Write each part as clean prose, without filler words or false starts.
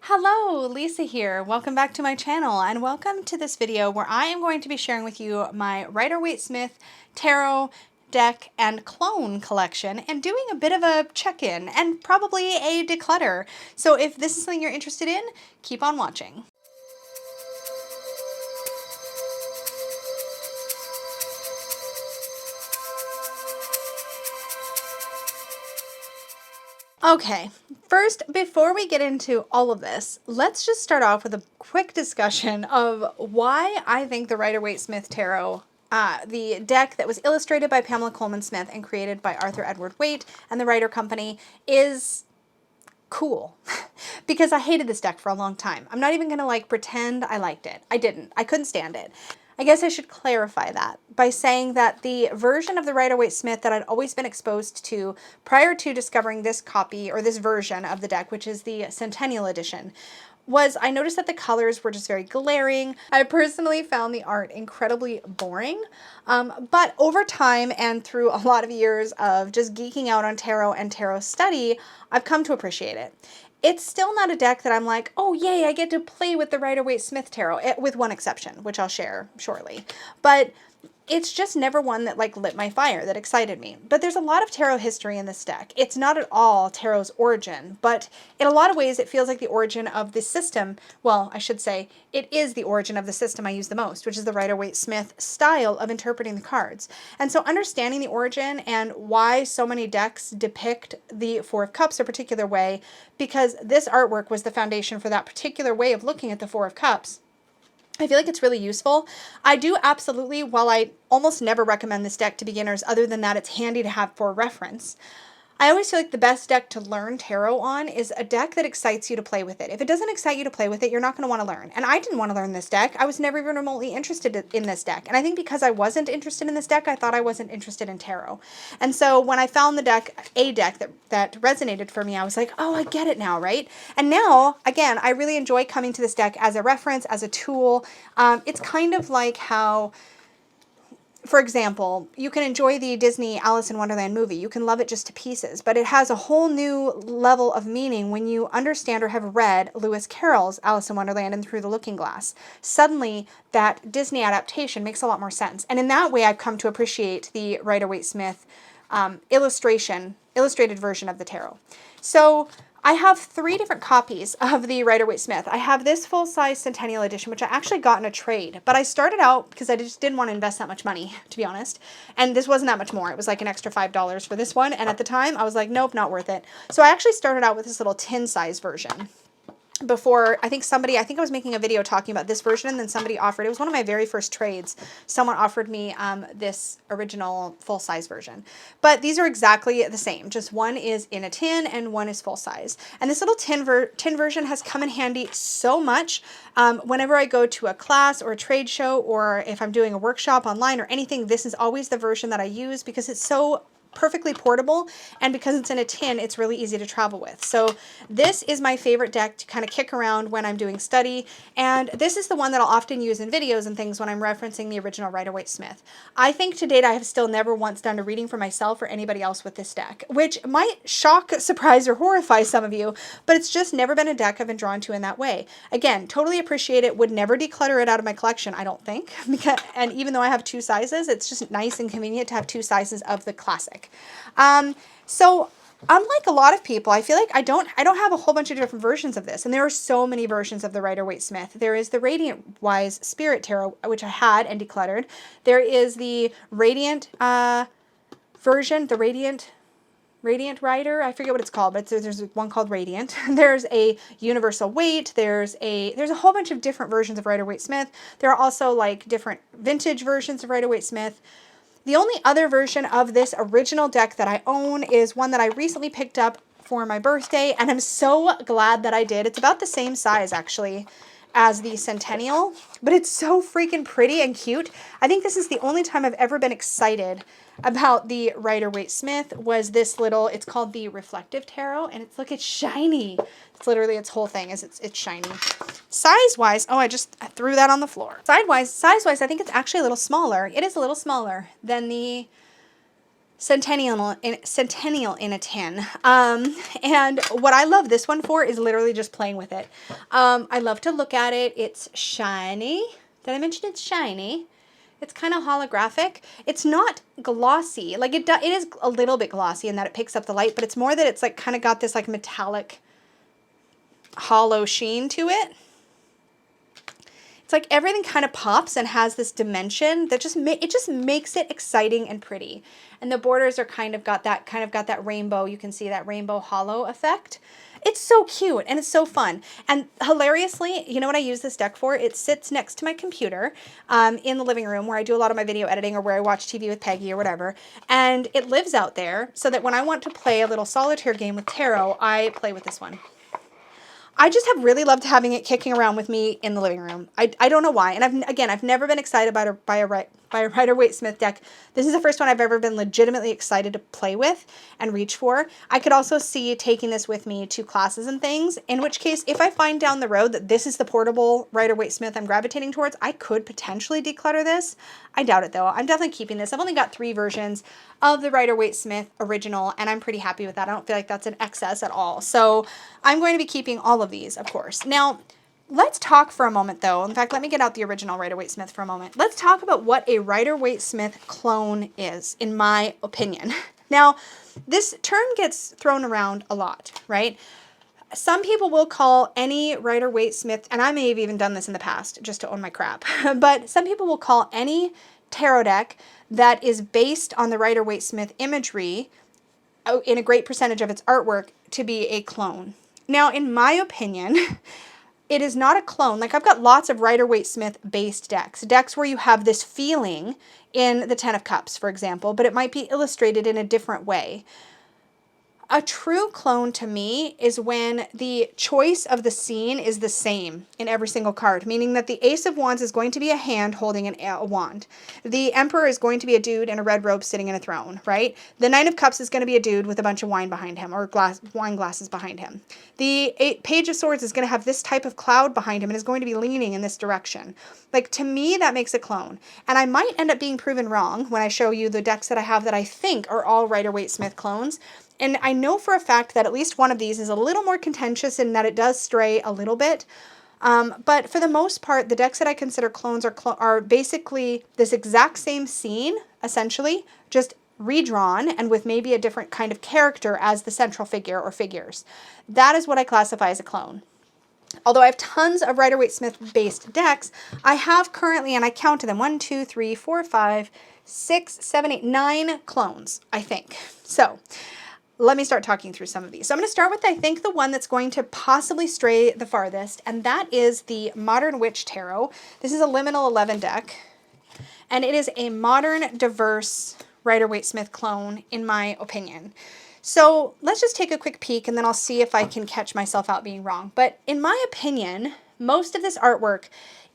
Hello, Lisa here. Welcome back to my channel and welcome to this video where I am going to be sharing with you my Rider-Waite-Smith Tarot deck and clone collection and doing a bit of a check-in and probably a declutter. So if this is something you're interested in, keep on watching. Okay, first, before we get into all of this, let's just start off with a quick discussion of why I think the Rider-Waite-Smith Tarot, the deck that was illustrated by Pamela Coleman Smith and created by Arthur Edward Waite and the Rider Company, is cool. Because I hated this deck for a long time. I'm not even gonna pretend I liked it. I didn't. I couldn't stand it. I guess I should clarify that by saying that the version of the Rider-Waite-Smith that I'd always been exposed to prior to discovering this copy or this version of the deck, which is the Centennial Edition, was I noticed that the colors were just very glaring. I personally found the art incredibly boring, but over time and through a lot of years of just geeking out on tarot and tarot study, I've come to appreciate it. It's still not a deck that I'm like, oh yay, I get to play with the Rider-Waite-Smith Tarot, with one exception, which I'll share shortly. But it's just never one that lit my fire, that excited me. But there's a lot of tarot history in this deck. It's not at all tarot's origin, but in a lot of ways it feels like the origin of the system. Well, I should say it is the origin of the system I use the most, which is the Rider-Waite-Smith style of interpreting the cards. And so understanding the origin and why so many decks depict the Four of Cups a particular way, because this artwork was the foundation for that particular way of looking at the Four of Cups, I feel like it's really useful. I do absolutely, while I almost never recommend this deck to beginners other than that it's handy to have for reference, I always feel like the best deck to learn tarot on is a deck that excites you to play with it. If it doesn't excite you to play with it, you're not going to want to learn. And I didn't want to learn this deck. I was never even remotely interested in this deck. And I think because I wasn't interested in this deck, I thought I wasn't interested in tarot. And so when I found the deck, a deck that resonated for me, I was like, oh, I get it now, right? And now, again, I really enjoy coming to this deck as a reference, as a tool. It's kind of like how, for example, you can enjoy the Disney Alice in Wonderland movie. You can love it just to pieces, but it has a whole new level of meaning when you understand or have read Lewis Carroll's Alice in Wonderland and Through the Looking Glass. Suddenly, that Disney adaptation makes a lot more sense. And in that way, I've come to appreciate the Rider-Waite-Smith illustrated version of the tarot. So I have 3 different copies of the Rider-Waite-Smith. I have this full-size Centennial Edition, which I actually got in a trade. But I started out because I just didn't want to invest that much money, to be honest. And this wasn't that much more. It was like an extra $5 for this one. And at the time, I was like, nope, not worth it. So I actually started out with this little tin-size version. Before, I think I was making a video talking about this version, and then somebody offered, it was one of my very first trades, someone offered me this original full-size version. But these are exactly the same, just one is in a tin and one is full-size. And this little tin version has come in handy so much whenever I go to a class or a trade show, or if I'm doing a workshop online or anything, this is always the version that I use because it's so perfectly portable, and because it's in a tin, it's really easy to travel with. So this is my favorite deck to kind of kick around when I'm doing study, and this is the one that I'll often use in videos and things when I'm referencing the original Rider-Waite-Smith. I think to date I have still never once done a reading for myself or anybody else with this deck, which might shock, surprise, or horrify some of you, but it's just never been a deck I've been drawn to in that way. Again, totally appreciate it, would never declutter it out of my collection, I don't think, and even though I have 2 sizes, it's just nice and convenient to have 2 sizes of the classic. So unlike a lot of people, I feel like I don't have a whole bunch of different versions of this, and there are so many versions of the Rider-Waite-Smith. There is the Radiant Wise Spirit Tarot, which I had and decluttered. There is the Radiant version, the Radiant Rider, I forget what it's called, but there's one called Radiant. There's a Universal Waite. There's a whole bunch of different versions of Rider-Waite-Smith. There are also different vintage versions of Rider-Waite-Smith. The only other version of this original deck that I own is one that I recently picked up for my birthday, and I'm so glad that I did. It's about the same size, actually, as the Centennial, but it's so freaking pretty and cute. I think this is the only time I've ever been excited about the Rider-Waite-Smith was this little, it's called the Reflective Tarot, and look, it's shiny. It's literally its whole thing is it's shiny. Size-wise, oh, I threw that on the floor. Size-wise, I think it's actually a little smaller. It is a little smaller than the Centennial in a tin. And what I love this one for is literally just playing with it. I love to look at it. It's shiny. Did I mention it's shiny? It's kind of holographic. It's not glossy. Like it is a little bit glossy in that it picks up the light, but it's more that it's like kind of got this like metallic hollow sheen to it. It's like everything kind of pops and has this dimension that just makes it exciting and pretty. And the borders are kind of got that rainbow. You can see that rainbow hollow effect. It's so cute and it's so fun. And hilariously, you know what I use this deck for? It sits next to my computer in the living room where I do a lot of my video editing or where I watch TV with Peggy or whatever. And it lives out there so that when I want to play a little solitaire game with tarot, I play with this one. I just have really loved having it kicking around with me in the living room. I don't know why. And I've never been excited by a Rider-Waite Smith deck. This is the first one I've ever been legitimately excited to play with and reach for. I could also see taking this with me to classes and things, in which case, if I find down the road that this is the portable Rider-Waite Smith I'm gravitating towards, I could potentially declutter this. I doubt it though. I'm definitely keeping this. I've only got 3 versions of the Rider-Waite Smith original, and I'm pretty happy with that. I don't feel like that's an excess at all. So I'm going to be keeping all of these, of course. Now, let's talk for a moment, though. In fact, let me get out the original Rider-Waite Smith for a moment. Let's talk about what a Rider-Waite Smith clone is, in my opinion. Now, this term gets thrown around a lot, right? Some people will call any Rider-Waite Smith, and I may have even done this in the past just to own my crap, but some people will call any tarot deck that is based on the Rider-Waite Smith imagery in a great percentage of its artwork to be a clone. Now, in my opinion, it is not a clone. Like, I've got lots of Rider-Waite Smith based decks where you have this feeling in the Ten of Cups, for example, but it might be illustrated in a different way. A true clone to me is when the choice of the scene is the same in every single card, meaning that the Ace of Wands is going to be a hand holding a wand. The Emperor is going to be a dude in a red robe sitting in a throne, right? The Nine of Cups is going to be a dude with a bunch of wine behind him, or wine glasses behind him. The Page of Swords is going to have this type of cloud behind him and is going to be leaning in this direction. Like, to me, that makes a clone. And I might end up being proven wrong when I show you the decks that I have that I think are all Rider-Waite Smith clones. And I know for a fact that at least one of these is a little more contentious in that it does stray a little bit. But for the most part, the decks that I consider clones are basically this exact same scene, essentially, just redrawn and with maybe a different kind of character as the central figure or figures. That is what I classify as a clone. Although I have tons of Rider-Waite Smith based decks, I have currently, and I counted them, 1, 2, 3, 4, 5, 6, 7, 8, 9 clones, I think. So let me start talking through some of these. So I'm going to start with, I think, the one that's going to possibly stray the farthest, and that is the Modern Witch Tarot. This is a Liminal 11 deck, and it is a modern, diverse Rider-Waite Smith clone, in my opinion. So let's just take a quick peek, and then I'll see if I can catch myself out being wrong. But in my opinion, most of this artwork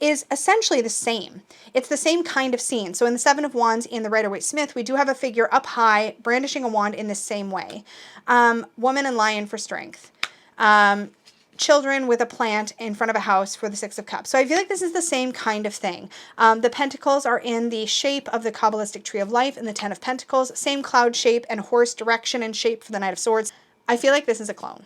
is essentially the same. It's the same kind of scene. So in the Seven of Wands in the Rider-Waite Smith, we do have a figure up high brandishing a wand in the same way. Woman and lion for strength. Children with a plant in front of a house for the Six of Cups. So I feel like this is the same kind of thing. The pentacles are in the shape of the Kabbalistic Tree of Life and the Ten of Pentacles. Same cloud shape and horse direction and shape for the Knight of Swords. I feel like this is a clone.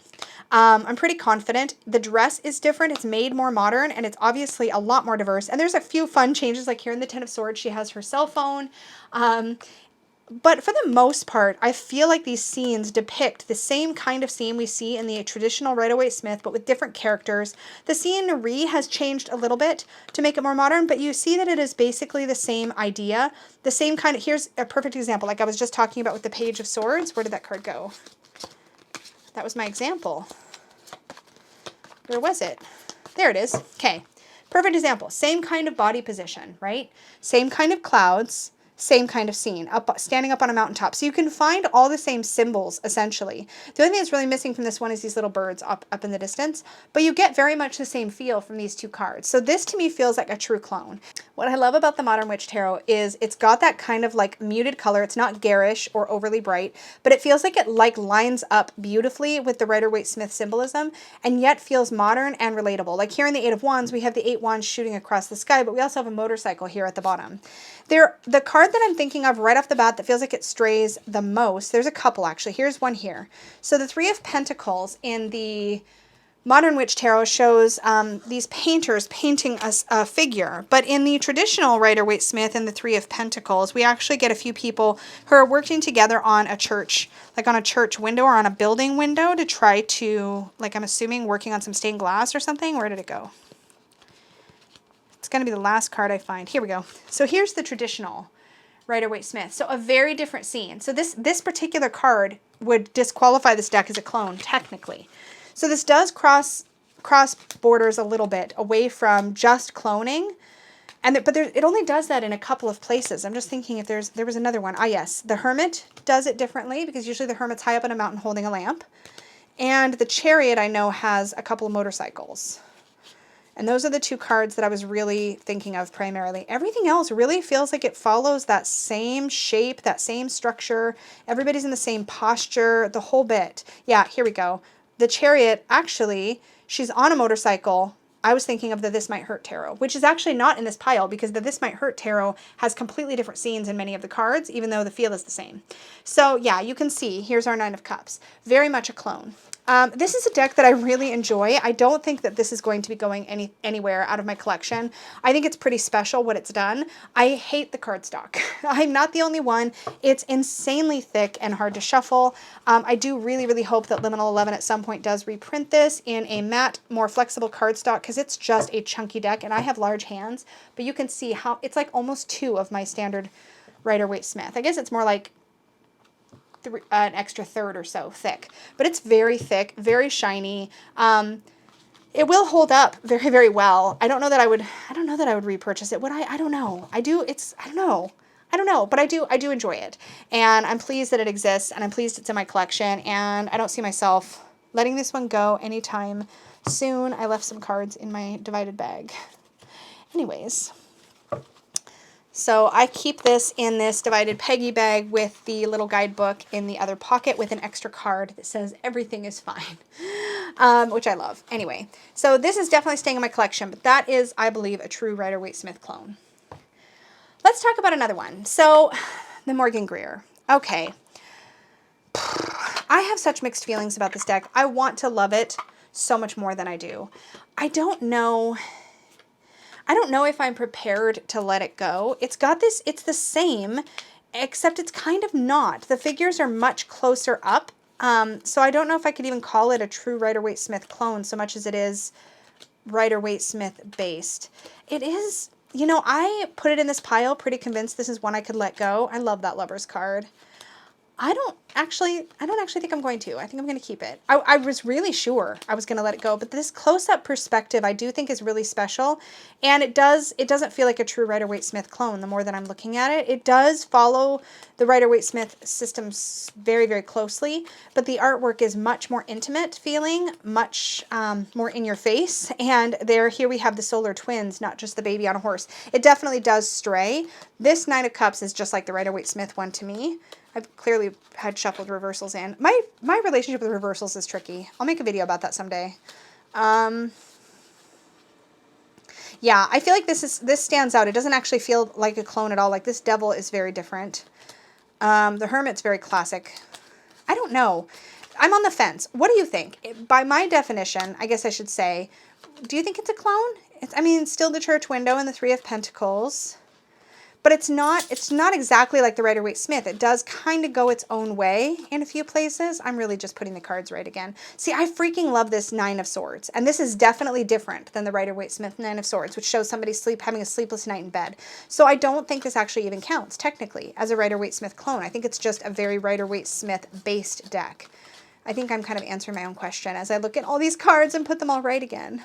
I'm pretty confident. The dress is different. It's made more modern, and it's obviously a lot more diverse. And there's a few fun changes, like here in the Ten of Swords, she has her cell phone. But for the most part, I feel like these scenes depict the same kind of scene we see in the traditional Rider-Waite Smith, but with different characters. The scenery has changed a little bit to make it more modern, but you see that it is basically the same idea. The same kind of, here's a perfect example, like I was just talking about with the Page of Swords. Where did that card go? That was my example. Where was it? There it is. Okay. Perfect example. Same kind of body position, right? Same kind of clouds, same kind of scene, standing up on a mountaintop. So you can find all the same symbols, essentially. The only thing that's really missing from this one is these little birds up in the distance, but you get very much the same feel from these two cards. So this to me feels like a true clone. What I love about the Modern Witch Tarot is it's got that kind of like muted color. It's not garish or overly bright, but it feels like it like lines up beautifully with the Rider-Waite Smith symbolism and yet feels modern and relatable. Like here in the Eight of Wands, we have the 8 wands shooting across the sky, but we also have a motorcycle here at the bottom. The card card that I'm thinking of right off the bat that feels like it strays the most, there's a couple actually. Here's one here. So the Three of Pentacles in the Modern Witch Tarot shows these painters painting a figure. But in the traditional Rider-Waite-Smith and the Three of Pentacles, we actually get a few people who are working together on a church, like on a church window or on a building window to try to, like I'm assuming, working on some stained glass or something. Where did it go? It's going to be the last card I find. Here we go. So here's the traditional Rider-Waite-Smith. So a very different scene. So this particular card would disqualify this deck as a clone, technically. So this does cross borders a little bit away from just cloning, but it only does that in a couple of places. I'm just thinking if there was another one. Ah, yes, the Hermit does it differently because usually the Hermit's high up on a mountain holding a lamp, and the Chariot I know has a couple of motorcycles. And those are the two cards that I was really thinking of primarily. Everything else really feels like it follows that same shape, that same structure. Everybody's in the same posture, the whole bit. Yeah, here we go. The Chariot, actually, she's on a motorcycle. I was thinking of the This Might Hurt Tarot, which is actually not in this pile because the This Might Hurt Tarot has completely different scenes in many of the cards, even though the feel is the same. So yeah, you can see, here's our Nine of Cups. Very much a clone. This is a deck that I really enjoy. I don't think that this is going to be going anywhere out of my collection. I think it's pretty special what it's done. I hate the cardstock. I'm not the only one. It's insanely thick and hard to shuffle. I do really, really hope that Liminal 11 at some point does reprint this in a matte, more flexible cardstock because it's just a chunky deck and I have large hands. But you can see how it's like almost two of my standard Rider-Waite-Smith. I guess it's more like an extra third or so thick, but it's very thick, very shiny. It will hold up very, very well. I don't know that I would repurchase it. Would I? I don't know. I don't know, but I do enjoy it. And I'm pleased that it exists and I'm pleased it's in my collection and I don't see myself letting this one go anytime soon. I left some cards in my divided bag. Anyways, so I keep this in this divided Peggy bag with the little guidebook in the other pocket with an extra card that says everything is fine, which I love. Anyway, so this is definitely staying in my collection, but that is, I believe, a true Rider-Waite-Smith clone. Let's talk about another one. So the Morgan Greer. Okay. I have such mixed feelings about this deck. I want to love it so much more than I do. I don't know if I'm prepared to let it go. It's the same, except it's kind of not. The figures are much closer up. So I don't know if I could even call it a true Rider-Waite-Smith clone so much as it is Rider-Waite-Smith based. It is, I put it in this pile pretty convinced this is one I could let go. I love that Lover's card. I don't actually think I'm going to. I think I'm going to keep it. I was really sure I was going to let it go, but this close-up perspective I do think is really special, and it doesn't feel like a true Rider-Waite-Smith clone the more that I'm looking at it. It does follow the Rider-Waite-Smith systems very, very closely, but the artwork is much more intimate feeling, much more in your face, and here we have the solar twins, not just the baby on a horse. It definitely does stray. This Nine of Cups is just like the Rider-Waite-Smith one to me. I've clearly had shuffled reversals in. My relationship with reversals is tricky. I'll make a video about that someday. Yeah, I feel like this stands out. It doesn't actually feel like a clone at all. Like this Devil is very different. The Hermit's very classic. I don't know. I'm on the fence. What do you think? By my definition, I guess I should say, do you think it's a clone? It's still the church window and the Three of Pentacles. But it's not exactly like the Rider-Waite-Smith. It does kind of go its own way in a few places. I'm really just putting the cards right again. See, I freaking love this Nine of Swords. And this is definitely different than the Rider-Waite-Smith Nine of Swords, which shows somebody having a sleepless night in bed. So I don't think this actually even counts, technically, as a Rider-Waite-Smith clone. I think it's just a very Rider-Waite-Smith-based deck. I think I'm kind of answering my own question as I look at all these cards and put them all right again.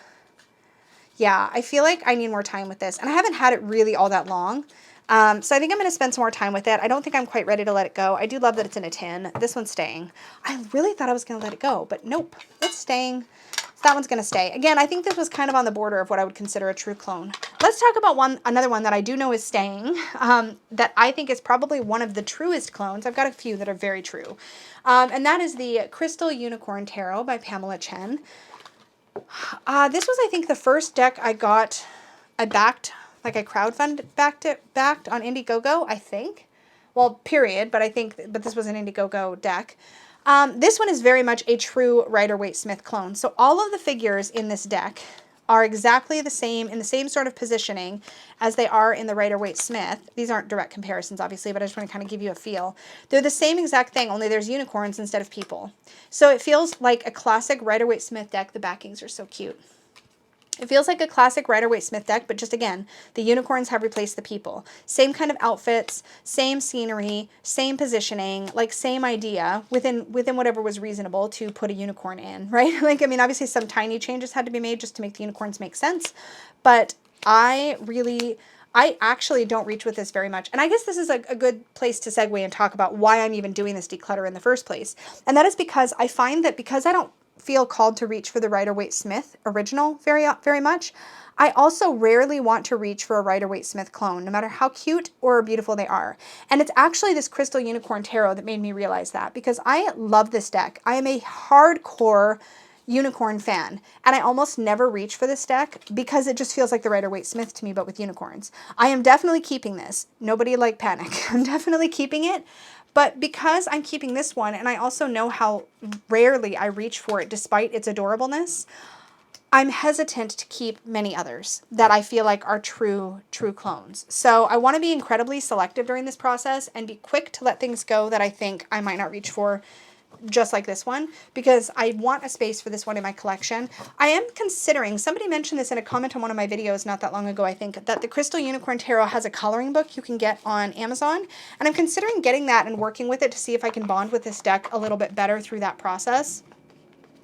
Yeah, I feel like I need more time with this. And I haven't had it really all that long. So I think I'm going to spend some more time with it. I don't think I'm quite ready to let it go. I do love that it's in a tin. This one's staying. I really thought I was going to let it go, but nope, it's staying. So that one's going to stay. Again, I think this was kind of on the border of what I would consider a true clone. Let's talk about another one that I do know is staying, that I think is probably one of the truest clones. I've got a few that are very true. And that is the Crystal Unicorn Tarot by Pamela Chen. This was, I think, the first deck I backed like I backed on Indiegogo, I think. Well, period, but but this was an Indiegogo deck. This one is very much a true Rider-Waite-Smith clone. So all of the figures in this deck are exactly the same, in the same sort of positioning as they are in the Rider-Waite-Smith. These aren't direct comparisons, obviously, but I just want to kind of give you a feel. They're the same exact thing, only there's unicorns instead of people. So it feels like a classic Rider-Waite-Smith deck. The backings are so cute. It feels like a classic Rider-Waite-Smith deck, but just again, the unicorns have replaced the people. Same kind of outfits, same scenery, same positioning, like same idea within whatever was reasonable to put a unicorn in, right? Like, I mean, obviously some tiny changes had to be made just to make the unicorns make sense, but I actually don't reach with this very much. And I guess this is a good place to segue and talk about why I'm even doing this declutter in the first place. And that is because I find that because I don't feel called to reach for the Rider-Waite-Smith original very much, I also rarely want to reach for a Rider-Waite-Smith clone, no matter how cute or beautiful they are. And it's actually this Crystal Unicorn Tarot that made me realize that, because I love this deck. I am a hardcore unicorn fan, and I almost never reach for this deck because it just feels like the Rider-Waite-Smith to me, but with unicorns. I am definitely keeping this. Nobody like panic. I'm definitely keeping it. But because I'm keeping this one, and I also know how rarely I reach for it despite its adorableness, I'm hesitant to keep many others that I feel like are true clones. So I want to be incredibly selective during this process and be quick to let things go that I think I might not reach for, just like this one, because I want a space for this one in my collection. I am considering, somebody mentioned this in a comment on one of my videos not that long ago, I think, that the Crystal Unicorn Tarot has a coloring book you can get on Amazon, and I'm considering getting that and working with it to see if I can bond with this deck a little bit better through that process.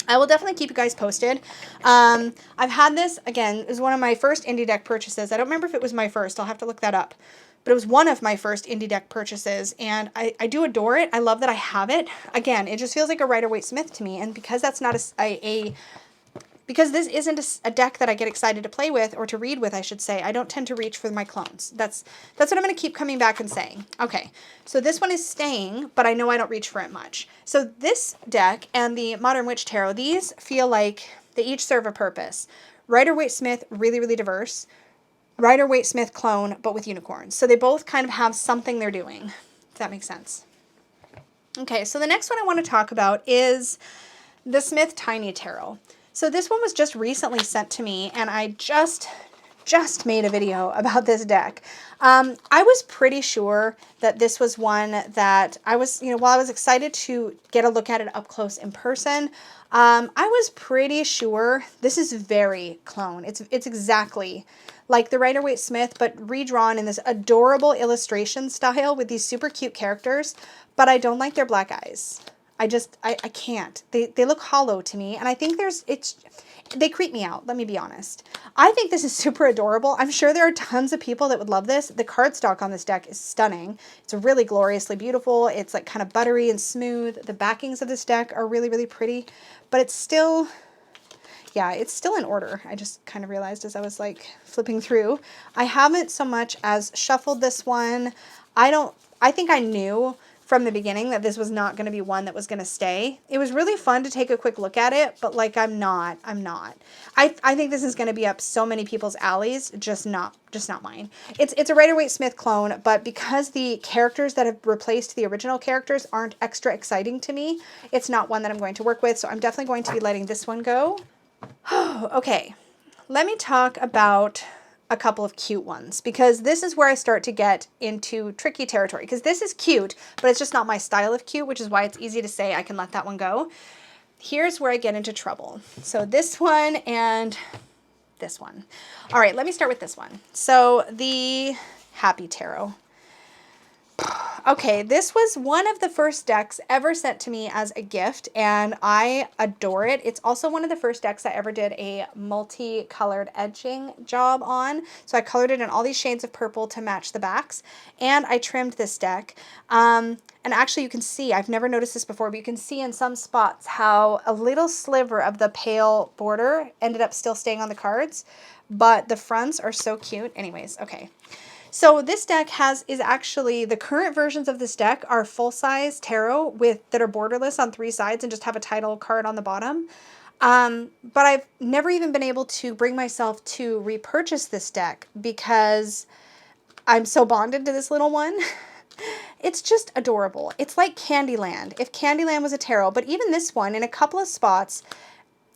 I will definitely keep you guys posted. I've had this, again, it was one of my first indie deck purchases. I don't remember if it was my first. I'll have to look that up. But it was one of my first indie deck purchases, and I do adore it. I love that I have it. Again, it just feels like a Rider-Waite-Smith to me, and because that's not because this isn't a deck that I get excited to play with, or to read with, I should say, I don't tend to reach for my clones. That's what I'm going to keep coming back and saying. Okay, so this one is staying, but I know I don't reach for it much. So this deck and the Modern Witch Tarot, these feel like they each serve a purpose. Rider-Waite-Smith, really, really diverse. Rider-Waite-Smith clone, but with unicorns. So they both kind of have something they're doing, if that makes sense. Okay, so the next one I want to talk about is the Smithtiny Tarot. So this one was just recently sent to me, and I just made a video about this deck. I was pretty sure that this was one that I was, while I was excited to get a look at it up close in person, I was pretty sure this is very clone. It's exactly like the Rider-Waite-Smith, but redrawn in this adorable illustration style with these super cute characters, but I don't like their black eyes. I can't. They look hollow to me, and I think they creep me out, let me be honest. I think this is super adorable. I'm sure there are tons of people that would love this. The cardstock on this deck is stunning. It's really gloriously beautiful. It's like kind of buttery and smooth. The backings of this deck are really, really pretty, but it's still, yeah, it's still in order. I just kind of realized as I was like flipping through. I haven't so much as shuffled this one. I think I knew from the beginning that this was not going to be one that was going to stay. It was really fun to take a quick look at it, but like I'm not. I think this is going to be up so many people's alleys, just not mine. It's a Rider-Waite-Smith clone, but because the characters that have replaced the original characters aren't extra exciting to me, it's not one that I'm going to work with, so I'm definitely going to be letting this one go. Okay, let me talk about a couple of cute ones, because this is where I start to get into tricky territory, because this is cute, but it's just not my style of cute, which is why it's easy to say I can let that one go. Here's where I get into trouble. So this one and this one. All right, let me start with this one. So the Happy Tarot. Okay, this was one of the first decks ever sent to me as a gift, and I adore it. It's also one of the first decks I ever did a multicolored edging job on. So I colored it in all these shades of purple to match the backs, and I trimmed this deck. And actually you can see, I've never noticed this before, but you can see in some spots how a little sliver of the pale border ended up still staying on the cards, but the fronts are so cute. Anyways, okay. So this deck is actually, the current versions of this deck are full-size tarot that are borderless on 3 sides and just have a title card on the bottom. But I've never even been able to bring myself to repurchase this deck because I'm so bonded to this little one. It's just adorable. It's like Candyland, if Candyland was a tarot, but even this one, in a couple of spots,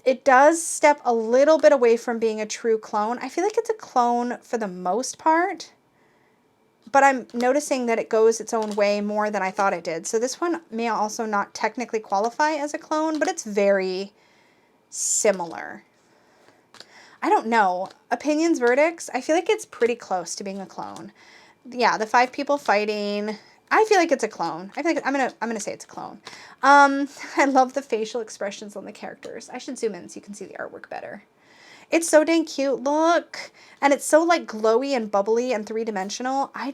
it does step a little bit away from being a true clone. I feel like it's a clone for the most part, but I'm noticing that it goes its own way more than I thought it did. So this one may also not technically qualify as a clone, but it's very similar. I don't know. Opinions, verdicts, I feel like it's pretty close to being a clone. Yeah, the 5 people fighting. I feel like it's a clone. I feel like I'm gonna say it's a clone. I love the facial expressions on the characters. I should zoom in so you can see the artwork better. It's so dang cute. Look. And it's so like glowy and bubbly and 3-dimensional. I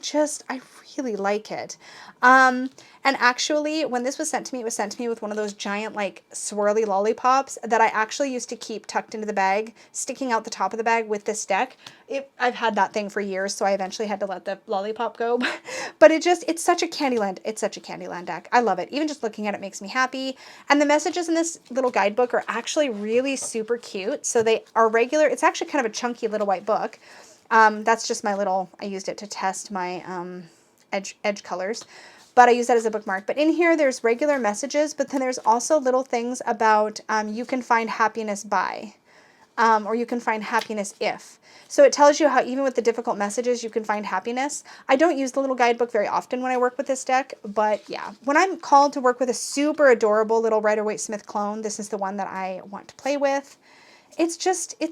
really like it. And actually, when this was sent to me, it was sent to me with one of those giant like swirly lollipops that I actually used to keep tucked into the bag, sticking out the top of the bag with this deck. I've had that thing for years, so I eventually had to let the lollipop go. But it's such a Candyland deck. I love it. Even just looking at it makes me happy. And the messages in this little guidebook are actually really super cute. So they are regular. It's actually kind of a chunky little white book. That's just I used it to test my edge colors. But I use that as a bookmark. But in here, there's regular messages, but then there's also little things about you can find happiness by, or you can find happiness if. So it tells you how even with the difficult messages, you can find happiness. I don't use the little guidebook very often when I work with this deck, but yeah. When I'm called to work with a super adorable little Rider-Waite Smith clone, this is the one that I want to play with. It's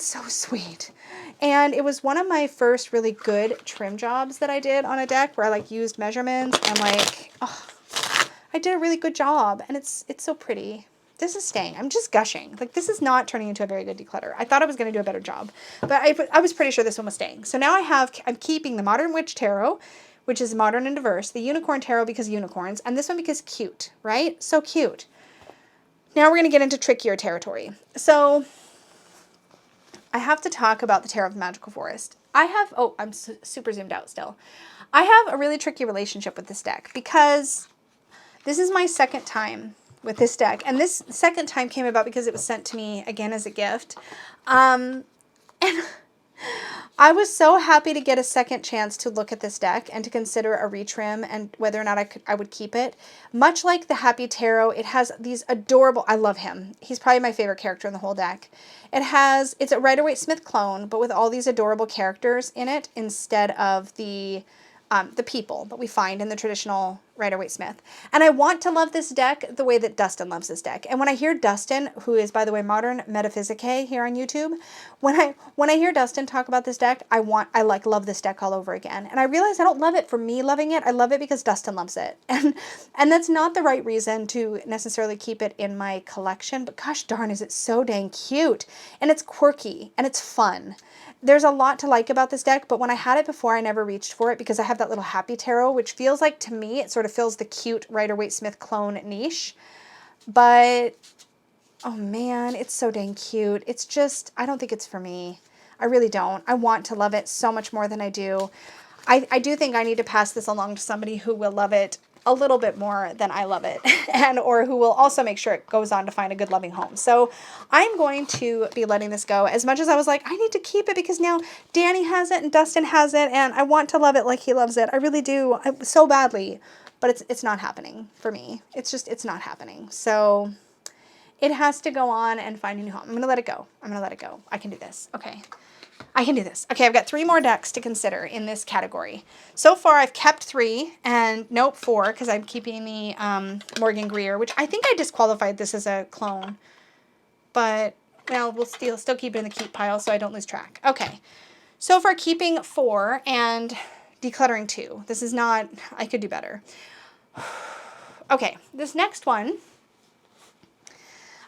so sweet. And it was one of my first really good trim jobs that I did on a deck where I like used measurements and like, oh, I did a really good job. And it's so pretty. This is staying. I'm just gushing. Like this is not turning into a very good declutter. I thought I was going to do a better job, but I was pretty sure this one was staying. So now I'm keeping the Modern Witch Tarot, which is modern and diverse, the Unicorn Tarot because unicorns, and this one because cute, right? So cute. Now we're going to get into trickier territory. So I have to talk about the Tarot of the Magical Forest. I'm super zoomed out still. I have a really tricky relationship with this deck because this is my second time with this deck. And this second time came about because it was sent to me again as a gift. And I was so happy to get a second chance to look at this deck and to consider a retrim and whether or not I would keep it. Much like the Happy Tarot, it has these adorable, I love him. He's probably my favorite character in the whole deck. It's a Rider-Waite Smith clone, but with all these adorable characters in it instead of the people that we find in the traditional Rider-Waite Smith. And I want to love this deck the way that Dustin loves this deck. And when I hear Dustin, who is, by the way, Modern Metaphysicae here on YouTube, when I hear Dustin talk about this deck, I love this deck all over again. And I realize I don't love it for me loving it. I love it because Dustin loves it. And that's not the right reason to necessarily keep it in my collection, but gosh darn, is it so dang cute. And it's quirky and it's fun. There's a lot to like about this deck, but when I had it before, I never reached for it because I have that little Happy Tarot, which feels like, to me, it sort of fills the cute Rider-Waite Smith clone niche. But, oh man, it's so dang cute. It's just, I don't think it's for me. I really don't. I want to love it so much more than I do. I do think I need to pass this along to somebody who will love it a little bit more than I love it, or who will also make sure it goes on to find a good loving home. So I'm going to be letting this go. As much as I was like, I need to keep it because now Danny has it and Dustin has it and I want to love it like he loves it. I really do, so badly, but it's not happening for me. It's not happening. So it has to go on and find a new home. I'm going to let it go. I can do this. Okay. I can do this. Okay, I've got 3 more decks to consider in this category. So far, I've kept 3, and nope, 4, because I'm keeping the Morgan Greer, which I think I disqualified this as a clone. But, well, we'll still keep it in the keep pile so I don't lose track. Okay, so far keeping 4 and decluttering 2. This is not, I could do better. Okay, this next one,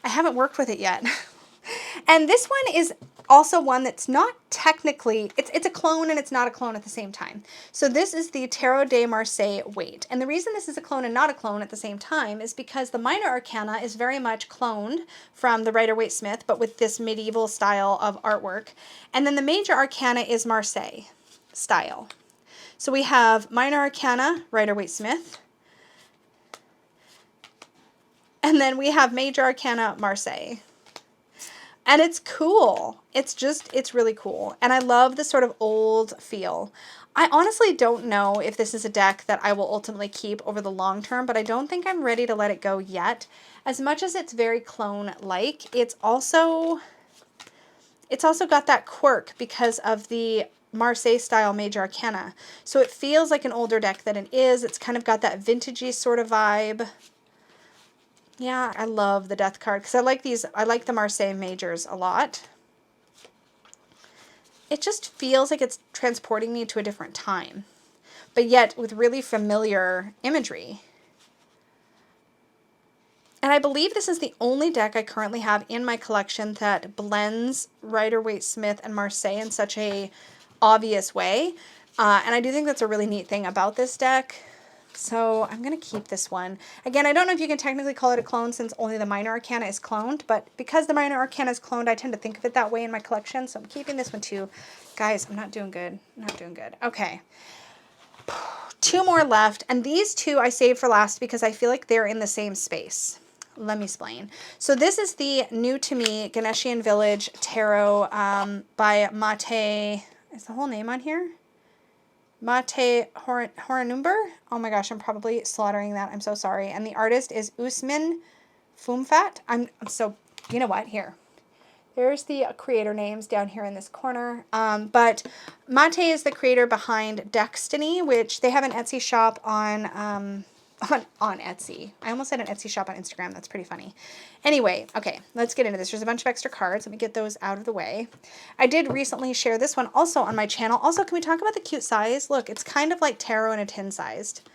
I haven't worked with it yet. And this one is also one that's not technically, it's a clone and it's not a clone at the same time. So this is the Tarot de Marseille Waite. And the reason this is a clone and not a clone at the same time is because the Minor Arcana is very much cloned from the Rider-Waite Smith, but with this medieval style of artwork. And then the Major Arcana is Marseille style. So we have Minor Arcana, Rider-Waite Smith. And then we have Major Arcana, Marseille. And it's cool. It's really cool. And I love the sort of old feel. I honestly don't know if this is a deck that I will ultimately keep over the long term, but I don't think I'm ready to let it go yet. As much as it's very clone-like, it's also got that quirk because of the Marseille style Major Arcana. So it feels like an older deck than it is. It's kind of got that vintagey sort of vibe. Yeah, I love the Death card because I like the Marseille Majors a lot. It just feels like it's transporting me to a different time, but yet with really familiar imagery. And I believe this is the only deck I currently have in my collection that blends Rider-Waite-Smith and Marseille in such a obvious way. And I do think that's a really neat thing about this deck. So I'm going to keep this one. Again, I don't know if you can technically call it a clone since only the Minor Arcana is cloned, but because the Minor Arcana is cloned, I tend to think of it that way in my collection, so I'm keeping this one too. Guys, I'm not doing good. I'm not doing good. Okay. 2 more left, and these 2 I saved for last because I feel like they're in the same space. Let me explain. So this is the new to me Ganeshian Village Tarot by Mate. Is the whole name on here? Mate Horanumber. Oh my gosh, I'm probably slaughtering that. I'm so sorry. And the artist is Usman Fumfat. I'm so, you know what? Here. There's the creator names down here in this corner. But Mate is the creator behind Decluttering, which they have an Etsy shop on Etsy. I almost said an Etsy shop on Instagram. That's pretty funny. Anyway, okay, let's get into this. There's a bunch of extra cards. Let me get those out of the way. I did recently share this one also on my channel. Also, can we talk about the cute size? Look, it's kind of like tarot in a tin sized.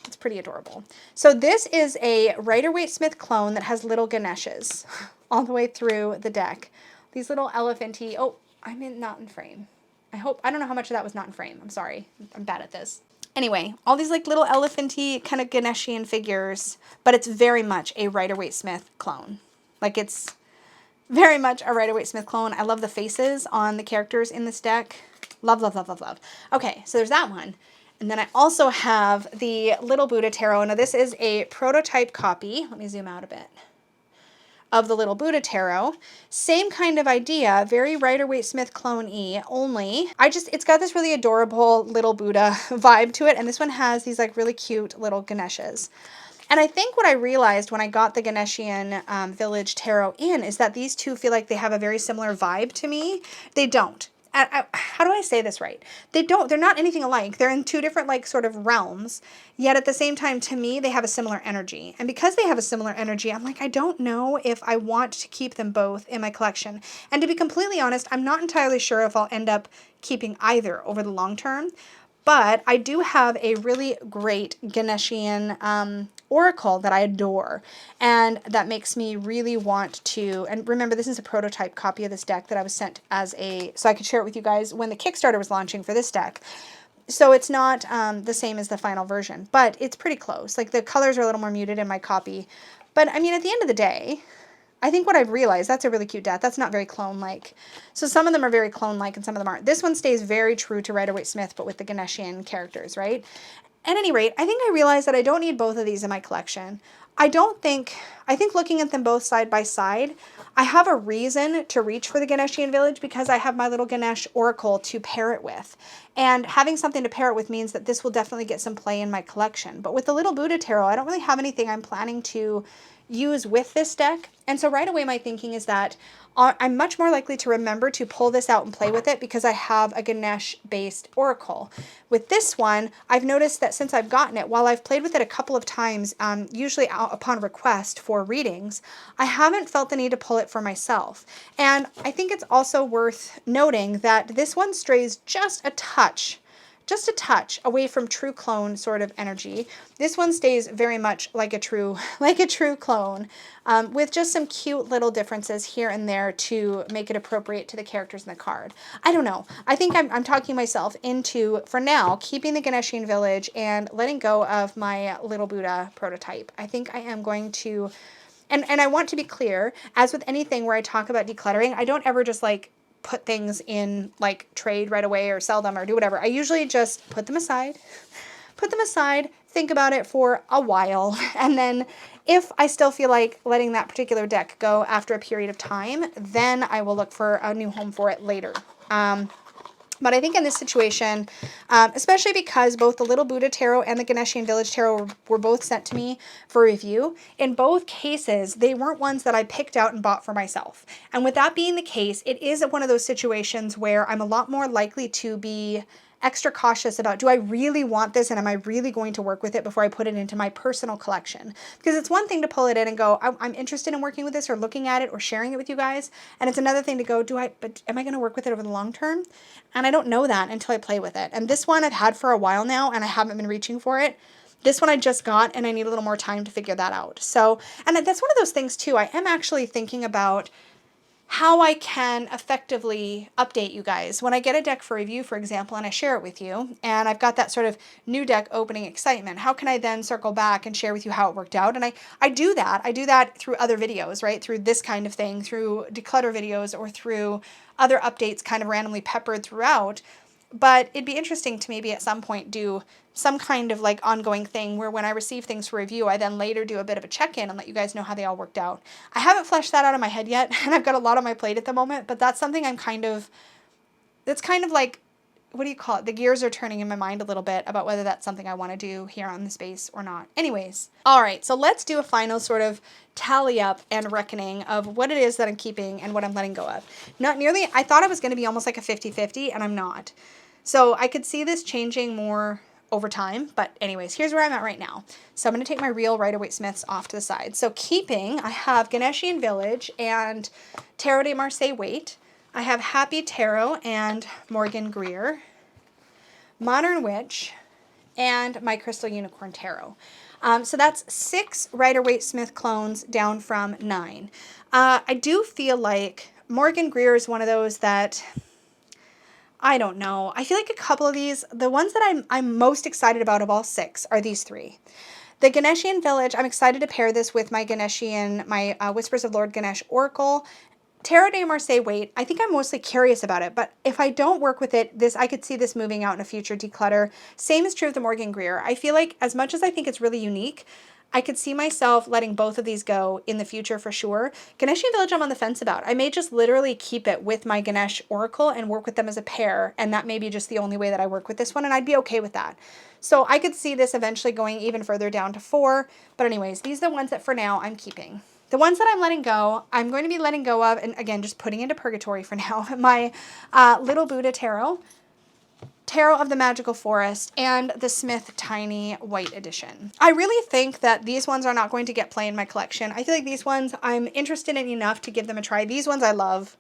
It's pretty adorable. So this is a Rider-Waite-Smith clone that has little Ganeshes all the way through the deck. These little elephanty, oh, not in frame. I don't know how much of that was not in frame. I'm sorry. I'm bad at this. Anyway, all these like little elephanty kind of Ganeshian figures, but it's very much a Rider-Waite-Smith clone. Like it's very much a Rider-Waite-Smith clone. I love the faces on the characters in this deck. Love, love, love, love, love. Okay, so there's that one. And then I also have the Little Buddha Tarot. Now this is a prototype copy. Let me zoom out a bit. Of the Little Buddha Tarot. Same kind of idea, very Rider-Waite-Smith clone-y, only it's got this really adorable little Buddha vibe to it, and this one has these like really cute little Ganeshes. And I think what I realized when I got the Ganeshian Village Tarot in is that these 2 feel like they have a very similar vibe to me. They don't. How do I say this right? They're not anything alike. They're in 2 different like sort of realms, yet at the same time to me they have a similar energy. And because they have a similar energy, I'm like, I don't know if I want to keep them both in my collection. And to be completely honest, I'm not entirely sure if I'll end up keeping either over the long term. But I do have a really great Ganeshian oracle that I adore, and that makes me really want to, and remember this is a prototype copy of this deck that I was sent so I could share it with you guys when the Kickstarter was launching for this deck. So it's not the same as the final version, but it's pretty close. Like the colors are a little more muted in my copy. But I mean, at the end of the day, I think what I've realized, that's a really cute deck. That's not very clone-like. So some of them are very clone-like and some of them aren't. This one stays very true to Rider-Waite-Smith, but with the Ganeshian characters, right? At any rate, I think I realized that I don't need both of these in my collection. I think looking at them both side by side, I have a reason to reach for the Ganeshian Village because I have my little Ganesh Oracle to pair it with. And having something to pair it with means that this will definitely get some play in my collection. But with the Little Buddha Tarot, I don't really have anything I'm planning to use with this deck. And so right away my thinking is that I'm much more likely to remember to pull this out and play with it because I have a Ganesh-based oracle. With this one, I've noticed that since I've gotten it, while I've played with it a couple of times, usually upon request for readings, I haven't felt the need to pull it for myself. And I think it's also worth noting that this one strays just a touch away from true clone sort of energy. This one stays very much like a true clone, with just some cute little differences here and there to make it appropriate to the characters in the card. I don't know. I think I'm talking myself into, for now, keeping the Ganeshian Village and letting go of my Little Buddha prototype. I think I am going to, and I want to be clear, as with anything where I talk about decluttering, I don't ever just like put things in like trade right away or sell them or do whatever. I usually just put them aside, think about it for a while, and then If I still feel like letting that particular deck go after a period of time, then I will look for a new home for it later. But I think in this situation, especially because both the Little Buddha Tarot and the Ganeshian Village Tarot were both sent to me for review, in both cases, they weren't ones that I picked out and bought for myself. And with that being the case, it is one of those situations where I'm a lot more likely to be extra cautious about, do I really want this and am I really going to work with it before I put it into my personal collection? Because it's one thing to pull it in and go, I'm interested in working with this or looking at it or sharing it with you guys. And it's another thing to go, but am I going to work with it over the long term? And I don't know that until I play with it. And this one I've had for a while now and I haven't been reaching for it. This one I just got and I need a little more time to figure that out. So, and that's one of those things too. I am actually thinking about how I can effectively update you guys. When I get a deck for review, for example, and I share it with you, and I've got that sort of new deck opening excitement, how can I then circle back and share with you how it worked out? And I do that. I do that through other videos, right? Through this kind of thing, through declutter videos or through other updates kind of randomly peppered throughout. But it'd be interesting to maybe at some point do some kind of like ongoing thing where when I receive things for review, I then later do a bit of a check-in and let you guys know how they all worked out. I haven't fleshed that out of my head yet, and I've got a lot on my plate at the moment, but that's something it's kind of like, what do you call it? The gears are turning in my mind a little bit about whether that's something I want to do here on the space or not. Anyways, all right, so let's do a final sort of tally up and reckoning of what it is that I'm keeping and what I'm letting go of. Not nearly, I thought I was going to be almost like a 50-50, and I'm not. So I could see this changing more over time, but anyways, here's where I'm at right now. So I'm going to take my real Rider-Waite Smiths off to the side. So keeping, I have Ganeshian Village and Tarot de Marseille Waite. I have Happy Tarot and Morgan Greer, Modern Witch, and my Crystal Unicorn Tarot. So that's 6 Rider-Waite Smith clones down from 9. I do feel like Morgan Greer is one of those that, I don't know. I feel like a couple of these, the ones that I'm most excited about of all 6 are these 3. The Ganeshian Village, I'm excited to pair this with my Ganeshian, my Whispers of Lord Ganesh Oracle. Tarot de Marseille Waite, I think I'm mostly curious about it, but if I don't work with it, I could see this moving out in a future declutter. Same is true of the Morgan Greer. I feel like as much as I think it's really unique, I could see myself letting both of these go in the future for sure. Ganeshian Village I'm on the fence about. I may just literally keep it with my Ganesh Oracle and work with them as a pair, and that may be just the only way that I work with this one, and I'd be okay with that. So I could see this eventually going even further down to 4, but anyways, these are the ones that for now I'm keeping. The ones that I'm letting go, I'm going to be letting go of, and again, just putting into purgatory for now, my Little Buddha Tarot, Tarot of the Magical Forest, and the Smithtiny White Edition. I really think that these ones are not going to get play in my collection. I feel like these ones I'm interested in enough to give them a try. These ones I love.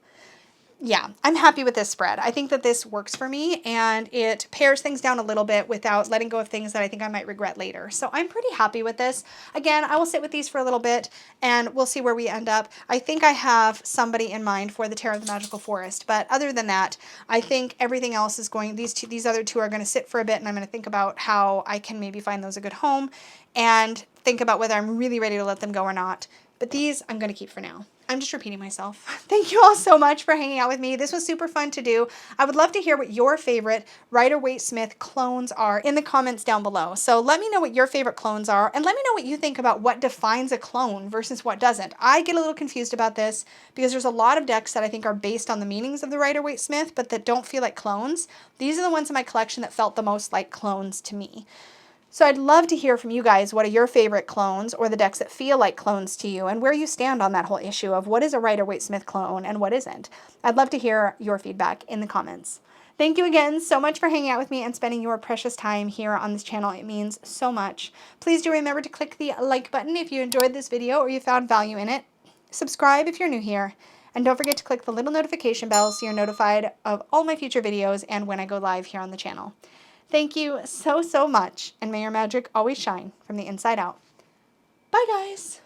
Yeah, I'm happy with this spread. I think that this works for me and it pares things down a little bit without letting go of things that I think I might regret later. So I'm pretty happy with this. Again, I will sit with these for a little bit and we'll see where we end up. I think I have somebody in mind for the Tarot of the Magical Forest, but other than that, I think everything else is going, these other 2 are going to sit for a bit and I'm going to think about how I can maybe find those a good home and think about whether I'm really ready to let them go or not. But these I'm going to keep for now. I'm just repeating myself. Thank you all so much for hanging out with me. This was super fun to do. I would love to hear what your favorite Rider-Waite Smith clones are in the comments down below. So let me know what your favorite clones are and let me know what you think about what defines a clone versus what doesn't. I get a little confused about this because there's a lot of decks that I think are based on the meanings of the Rider-Waite Smith but that don't feel like clones. These are the ones in my collection that felt the most like clones to me. So I'd love to hear from you guys what are your favorite clones or the decks that feel like clones to you and where you stand on that whole issue of what is a Rider-Waite Smith clone and what isn't. I'd love to hear your feedback in the comments. Thank you again so much for hanging out with me and spending your precious time here on this channel. It means so much. Please do remember to click the like button if you enjoyed this video or you found value in it. Subscribe if you're new here. And don't forget to click the little notification bell so you're notified of all my future videos and when I go live here on the channel. Thank you so much, and may your magic always shine from the inside out. Bye, guys.